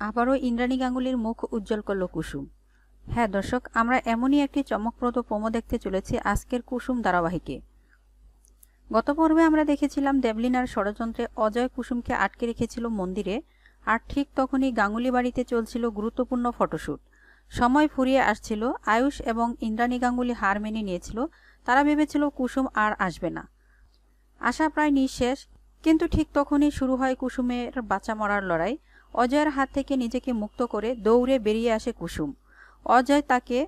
আবারও ইন্দ্রাণী গাঙ্গুলির মুখ উজ্জ্বল করল কুসুম। হ্যাঁ দর্শক, আমরা এমনই একটি চমকপ্রদ প্রোমো দেখতে চলেছি আজকের কুসুম ধারাবাহিকে। গত পর্বে আমরা দেখেছিলাম দেবলিনার ষড়যন্ত্রে অজয় কুসুমকে আটকে রেখেছিল মন্দিরে, আর ঠিক তখনই গাঙ্গুলি বাড়িতে চলছিল গুরুত্বপূর্ণ ফটোশ্যুট। সময় ফুরিয়ে আসছিল, আয়ুষ এবং ইন্দ্রাণী গাঙ্গুলি হার মেনে নিয়েছিল। তারা ভেবেছিল কুসুম আর আসবে না, আশা প্রায় নিঃশেষ। কিন্তু ঠিক তখনই শুরু হয় কুসুমের বাঁচা মরার লড়াই। অজয়ের হাত থেকে নিজেকে মুক্ত করে দৌড়ে বেরিয়ে আসে কুসুম। অজয় তাকে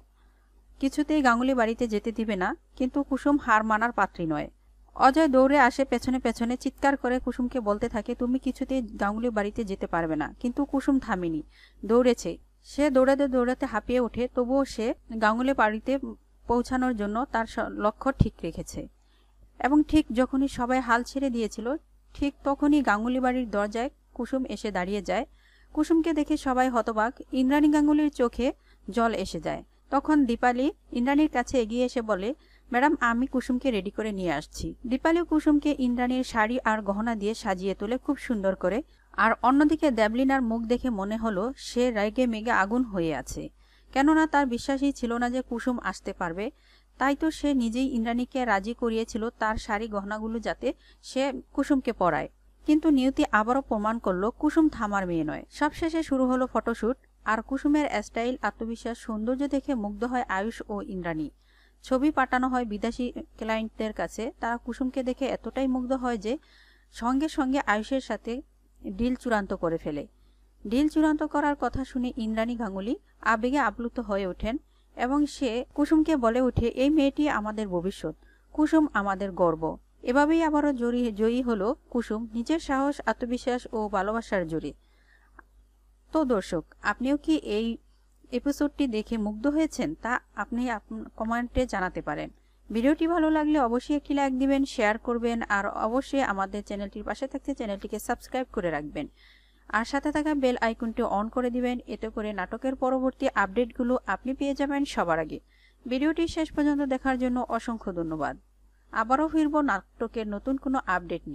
কিছুতেই গাঙ্গুলি বাড়িতে যেতে দিবে না, কিন্তু কুসুম হার মানার পাত্রী নয়। অজয় দৌড়ে আসে পেছনে পেছনে, চিৎকার করে কুসুমকে বলতে থাকে, তুমি কিছুতেই গাঙ্গুলি বাড়িতে যেতে পারবে না। কিন্তু কুসুম থামেনি, দৌড়েছে। সে দৌড়াতে দৌড়াতে হাঁপিয়ে ওঠে, তবুও সে গাঙ্গুলি বাড়িতে পৌঁছানোর জন্য তার লক্ষ্য ঠিক রেখেছে। এবং ঠিক যখনই সবাই হাল ছেড়ে দিয়েছিল, ঠিক তখনই গাঙ্গুলি বাড়ির দরজায় কুসুম এসে দাঁড়িয়ে যায়। কুসুমকে দেখে সবাই হতবাক। ইন্দ্রাণী গাঙ্গুলির চোখে জল এসে যায়। তখন দীপালি ইন্দ্রাণীর কাছে এগিয়ে এসে বলে, ম্যাডাম, আমি কুসুমকে রেডি করে নিয়ে আসছি। দীপালি কুসুমকে ইন্দ্রাণীর শাড়ি আর গহনা দিয়ে সাজিয়ে তোলে খুব সুন্দর করে। আর অন্যদিকে দেবলিনার মুখ দেখে মনে হলো সে রেগে মেগে আগুন হয়ে আছে, কেননা তার বিশ্বাসই ছিল না যে কুসুম আসতে পারবে। তাই তো সে নিজেই ইন্দ্রাণীকে রাজি করিয়েছিল তার শাড়ি গহনাগুলো যাতে সে কুসুমকে পরায়। কিন্তু নিয়তি আবারও প্রমাণ করলো কুসুম থামার মেয়ে নয়। সবশেষে শুরু হলো ফটোশ্যুট। আর কুসুমের স্টাইল, আত্মবিশ্বাস, সৌন্দর্য দেখে মুগ্ধ হয় আয়ুষ ও ইন্দ্রাণী। ছবি পাঠানো হয় বিদেশি ক্লায়েন্টদের কাছে। তারা কুসুমকে দেখে এতটাই মুগ্ধ হয় যে সঙ্গে সঙ্গে আয়ুষের সাথে ডিল চূড়ান্ত করে ফেলে। ডিল চূড়ান্ত করার কথা শুনে ইন্দ্রাণী গাঙ্গুলি আবেগে আপ্লুত হয়ে ওঠেন এবং সে কুসুমকে বলে ওঠে, এই মেয়েটি আমাদের ভবিষ্যৎ, কুসুম আমাদের গর্ব। এভাবেই আবারও জয়ী হলো কুসুম নিজের সাহস, আত্মবিশ্বাস ও ভালোবাসার জোরে। তো দর্শক, আপনিও কি এই এপিসোডটি দেখে মুগ্ধ হয়েছেন? তা আপনি কমেন্টে জানাতে পারেন। ভিডিওটি ভালো লাগলে অবশ্যই একটি লাইক দিবেন, শেয়ার করবেন, আর অবশ্যই আমাদের চ্যানেলটির পাশে থাকতে চ্যানেলটিকে সাবস্ক্রাইব করে রাখবেন। আর সাথে থাকা বেল আইকনটি অন করে দিবেন, এতে করে নাটকের পরবর্তী আপডেটগুলো আপনি পেয়ে যাবেন সবার আগে। ভিডিওটি শেষ পর্যন্ত দেখার জন্য অসংখ্য ধন্যবাদ। আবারও ফিরব নাটকের নতুন কোনো আপডেট নিয়ে।